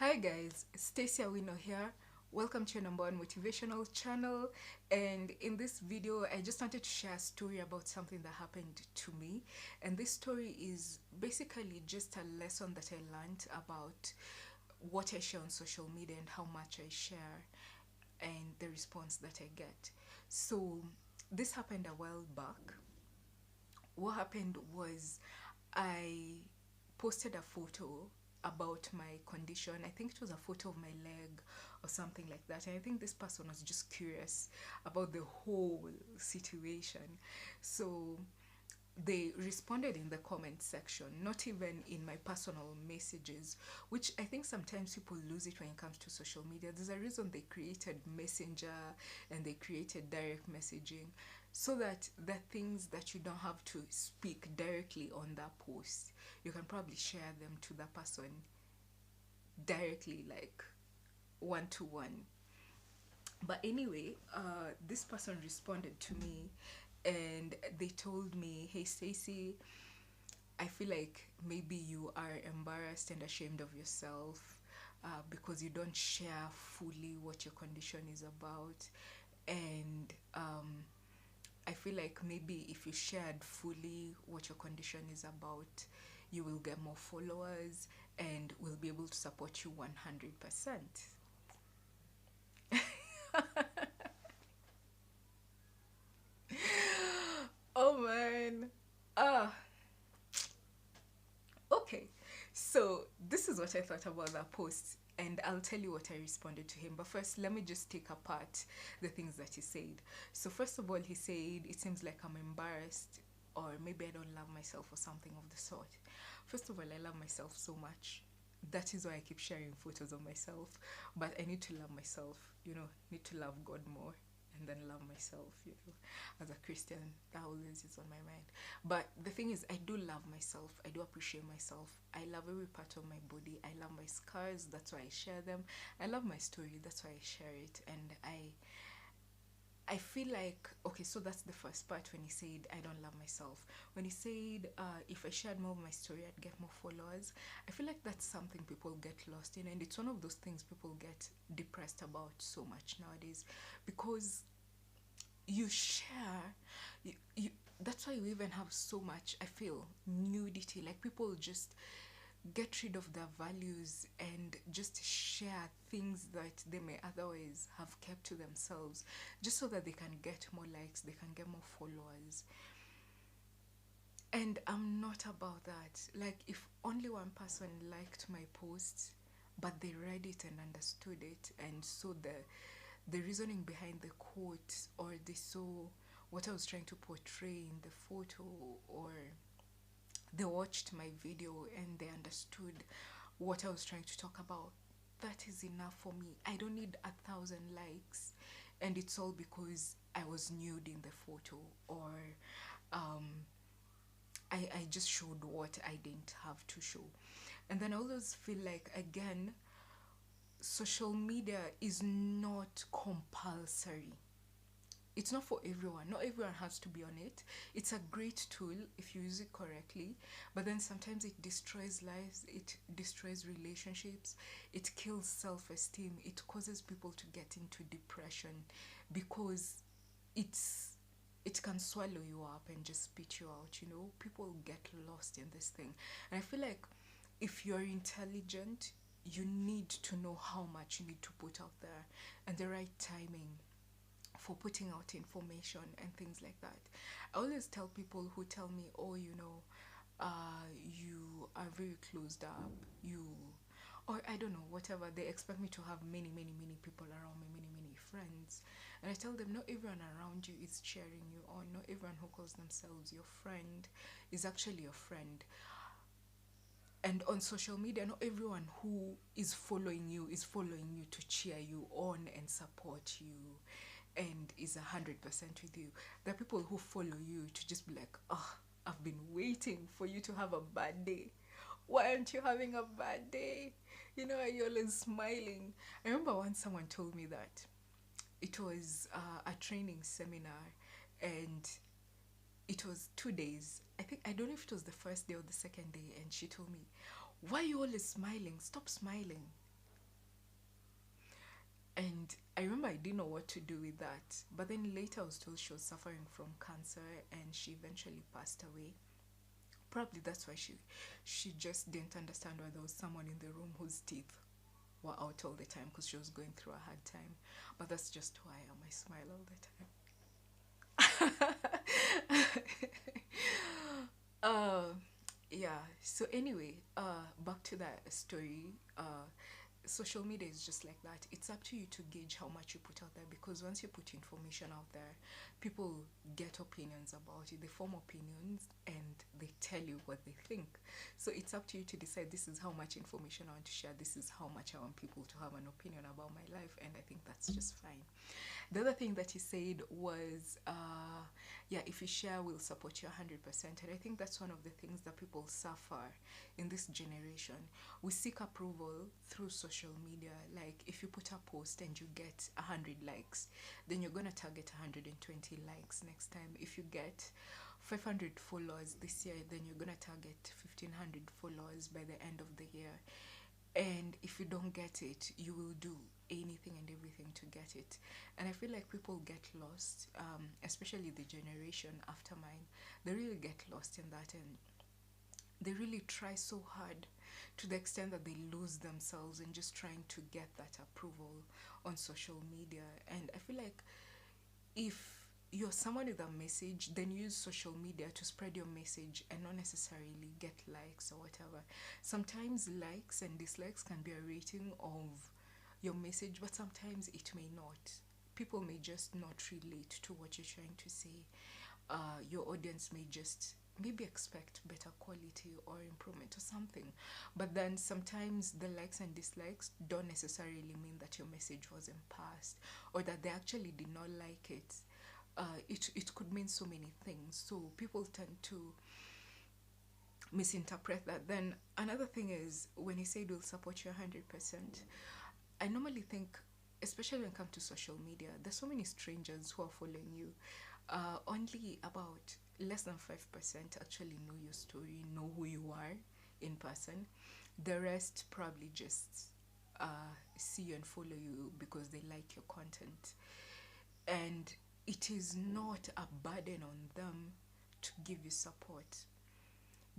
Hi guys, Stacy Awino here. Welcome to your number one motivational channel. And in this video, I just wanted to share a story about something that happened to me. And this story is basically just a lesson that I learned about what I share on social media and how much I share and the response that I get. So this happened a while back. What happened was I posted a photo about my condition. I think it was a photo of my leg or something like that. And I think this person was just curious about the whole situation. So they responded in the comment section, not even in my personal messages, which I think sometimes people lose it when it comes to social media. There's a reason they created Messenger and they created direct messaging so that the things that you don't have to speak directly on that post, you can probably share them to the person directly, like one to one. But anyway, this person responded to me and they told me, "Hey Stacy, I feel like maybe you are embarrassed and ashamed of yourself because you don't share fully what your condition is about. And I feel like maybe if you shared fully what your condition is about, you will get more followers and will be able to support you 100%." Oh man. Ah, okay, so this is what I thought about that post, and I'll tell you what I responded to him. But first, let me just take apart the things that he said. So, first of all, he said, "It seems like I'm embarrassed, or maybe I don't love myself, or something of the sort." First of all, I love myself so much. That is why I keep sharing photos of myself. But I need to love myself, need to love God more and then love myself, as a Christian, that always is on my mind. But the thing is, I do love myself. I do appreciate myself. I love every part of my body. I love my scars. That's why I share them. I love my story. That's why I share it. And I feel like, okay, so that's the first part when he said, "I don't love myself." When he said, if I shared more of my story, I'd get more followers. I feel like that's something people get lost in. And it's one of those things people get depressed about so much nowadays because you share you that's why we even have so much, I feel, nudity. Like, people just get rid of their values and just share things that they may otherwise have kept to themselves just so that they can get more likes, they can get more followers. And I'm not about that. Like, if only one person liked my post but they read it and understood it and saw the reasoning behind the quote, or they saw what I was trying to portray in the photo, or they watched my video and they understood what I was trying to talk about, that is enough for me. I don't need 1,000 likes, and it's all because I was nude in the photo, or um, I just showed what I didn't have to show. And then I always feel like, again, social media is not compulsory. It's not for everyone. Not everyone has to be on it. It's a great tool if you use it correctly, but then sometimes it destroys lives, it destroys relationships, it kills self-esteem, it causes people to get into depression because it's it can swallow you up and just spit you out. People get lost in this thing. And I feel like if you're intelligent, you need to know how much you need to put out there and the right timing for putting out information and things like that. I always tell people who tell me, "Oh, you are very closed up, or I don't know, whatever." They expect me to have many, many, many people around me, many, many friends. And I tell them, not everyone around you is cheering you on. Not everyone who calls themselves your friend is actually your friend. And on social media, not everyone who is following you to cheer you on and support you and is 100% with you. There are people who follow you to just be like, "Oh, I've been waiting for you to have a bad day. Why aren't you having a bad day? Are you always smiling?" I remember once someone told me that it was a training seminar, and it was 2 days. I don't know if it was the first day or the second day, and she told me, "Why are you always smiling? Stop smiling." And I remember I didn't know what to do with that. But then later I was told she was suffering from cancer and she eventually passed away. Probably that's why she just didn't understand why there was someone in the room whose teeth were out all the time because she was going through a hard time. But that's just who I am. I smile all the time. uh, yeah. So anyway, back to that story. Social media is just like that. It's up to you to gauge how much you put out there, because once you put information out there, people get opinions about it. They form opinions and they tell you what they think. So it's up to you to decide, this is how much information I want to share, this is how much I want people to have an opinion about my life, and I think that's just fine. The other thing that he said was, yeah, if you share, we'll support you 100%. And I think that's one of the things that people suffer in this generation. We seek approval through social media. Like, if you put a post and you get 100 likes, then you're going to target 120 likes next time. If you get 500 followers this year, then you're going to target 1,500 followers by the end of the year. And if you don't get it, you will do anything and everything to get it. And I feel like people get lost, especially the generation after mine. They really get lost in that, and they really try so hard to the extent that they lose themselves in just trying to get that approval on social media. And I feel like if you're someone with a message, then use social media to spread your message and not necessarily get likes or whatever. Sometimes likes and dislikes can be a rating of your message, but sometimes it may not. People may just not relate to what you're trying to say. Your audience may just maybe expect better quality or improvement or something. But then sometimes the likes and dislikes don't necessarily mean that your message wasn't passed or that they actually did not like it. It could mean so many things. So people tend to misinterpret that. Then another thing is, when he said we'll support you 100%, I normally think, especially when it comes to social media, there's so many strangers who are following you. Only about less than 5% actually know your story, know who you are in person. The rest probably just see you and follow you because they like your content. And it is not a burden on them to give you support,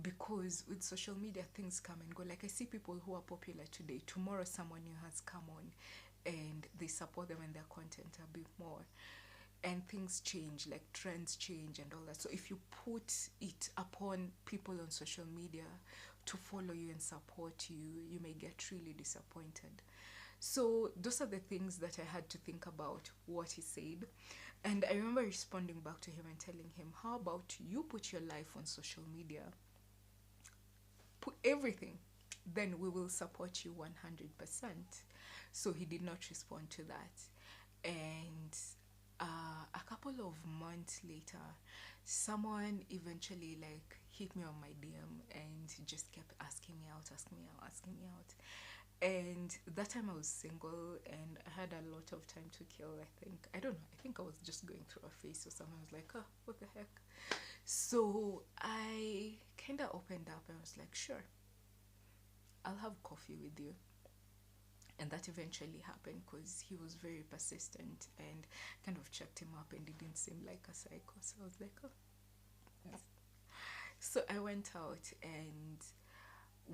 because with social media things come and go. Like, I see people who are popular today, tomorrow someone new has come on and they support them and their content a bit more, and things change, like trends change and all that. So if you put it upon people on social media to follow you and support you, you may get really disappointed. So those are the things that I had to think about what he said. And I remember responding back to him and telling him, how about you put your life on social media? Put everything, then we will support you 100%. So he did not respond to that. And a couple of months later, someone eventually like hit me on my DM and just kept asking me out, asking me out, asking me out. And that time I was single and I had a lot of time to kill. I don't know, I think I was just going through a phase or something. I was like, oh, what the heck. So I kind of opened up and was like, sure, I'll have coffee with you. And that eventually happened because he was very persistent, and kind of checked him up and didn't seem like a psycho. So I was like, oh. Yes. So I went out and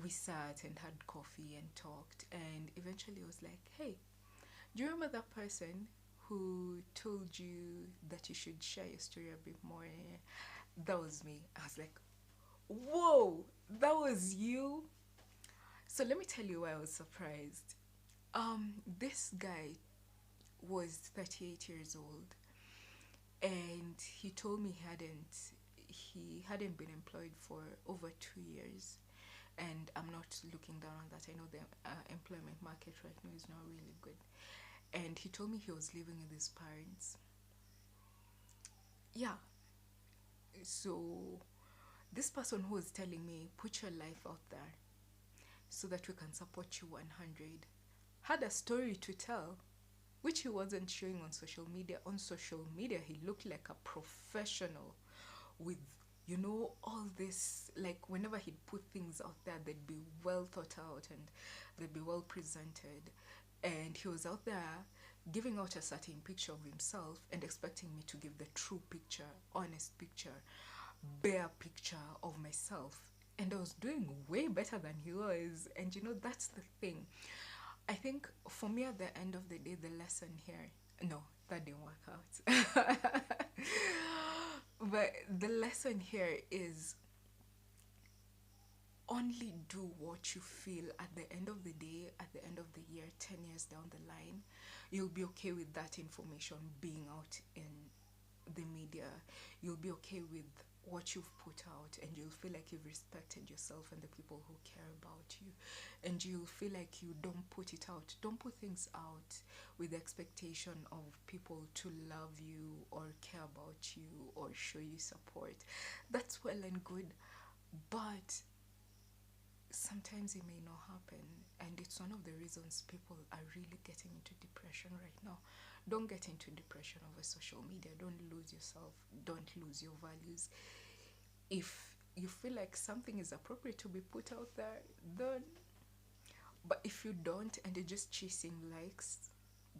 we sat and had coffee and talked, and eventually I was like, hey, do you remember that person who told you that you should share your story a bit more? That was me. I was like, whoa, that was you? So let me tell you why I was surprised. This guy was 38 years old, and he told me he hadn't been employed for over 2 years. And I'm not looking down on that. I know the employment market right now is not really good. And he told me he was living with his parents. Yeah. So this person who was telling me, put your life out there so that we can support you 100, had a story to tell, which he wasn't showing on social media. On social media, he looked like a professional with, all this, like whenever he'd put things out there, they'd be well thought out and they'd be well presented. and he was out there giving out a certain picture of himself and expecting me to give the true picture, honest picture, bare picture of myself. And I was doing way better than he was. And you know, that's the thing. I think for me, at the end of the day, the lesson here, no, that didn't work out. But the lesson here is only do what you feel. At the end of the day, at the end of the year, 10 years down the line, you'll be okay with that information being out in the media. You'll be okay with what you've put out, and you'll feel like you've respected yourself and the people who care about you, and you'll feel like you don't put it out. Don't put things out with the expectation of people to love you or care about you or show you support. That's well and good, but sometimes it may not happen, and it's one of the reasons people are really getting into depression right now. Don't get into depression over social media. Don't lose yourself. Don't lose your values. If you feel like something is appropriate to be put out there, then, but if you don't and you're just chasing likes,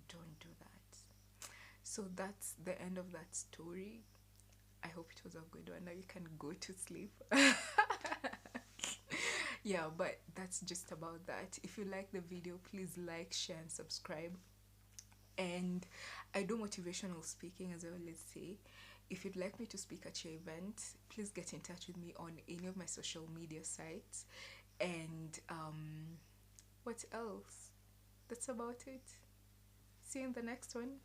don't do that. So that's the end of that story. I hope it was a good one. Now you can go to sleep. Yeah, but that's just about that. If you like the video, please like, share, and subscribe. And I do motivational speaking, as I always say. If you'd like me to speak at your event, please get in touch with me on any of my social media sites. And what else? That's about it. See you in the next one.